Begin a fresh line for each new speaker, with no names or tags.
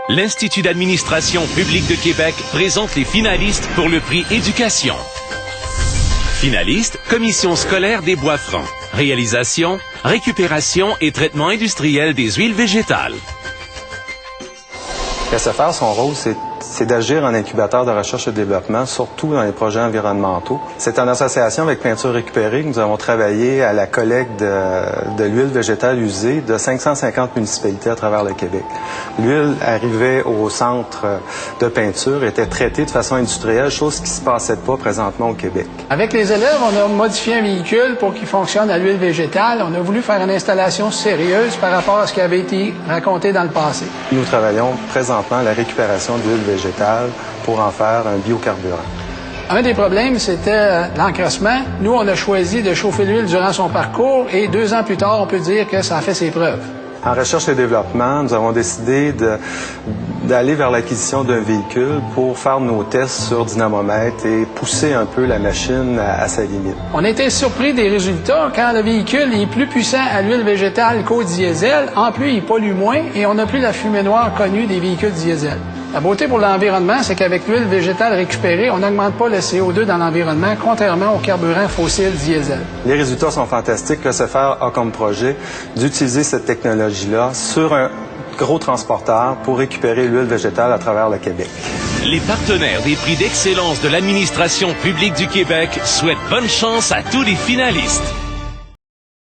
L'Institut d'administration publique de Québec présente les finalistes pour le prix Éducation. Finalistes, Commission scolaire des Bois-Francs. Réalisation, récupération et traitement industriel des huiles végétales.
SFR, son rôle, c'est d'agir en incubateur de recherche et développement, surtout dans les projets environnementaux. C'est en association avec Peinture récupérée que nous avons travaillé à la collecte de l'huile végétale usée de 550 municipalités à travers le Québec. L'huile arrivait au centre de peinture, était traitée de façon industrielle, chose qui ne se passait pas présentement au Québec.
Avec les élèves, on a modifié un véhicule pour qu'il fonctionne à l'huile végétale. On a voulu faire une installation sérieuse par rapport à ce qui avait été raconté dans le passé.
Nous travaillons présentement à la récupération d'huile végétale pour en faire un biocarburant.
Un des problèmes, c'était l'encrassement. Nous, on a choisi de chauffer l'huile durant son parcours et 2 ans plus tard, on peut dire que ça a fait ses preuves.
En recherche et développement, nous avons décidé d'aller vers l'acquisition d'un véhicule pour faire nos tests sur dynamomètre et pousser un peu la machine à sa limite.
On a été surpris des résultats quand le véhicule est plus puissant à l'huile végétale qu'au diesel. En plus, il pollue moins et on n'a plus la fumée noire connue des véhicules diesel. La beauté pour l'environnement, c'est qu'avec l'huile végétale récupérée, on n'augmente pas le CO2 dans l'environnement, contrairement aux carburants fossiles diesel.
Les résultats sont fantastiques. Le SFR a comme projet d'utiliser cette technologie-là sur un gros transporteur pour récupérer l'huile végétale à travers le Québec.
Les partenaires des prix d'excellence de l'administration publique du Québec souhaitent bonne chance à tous les finalistes.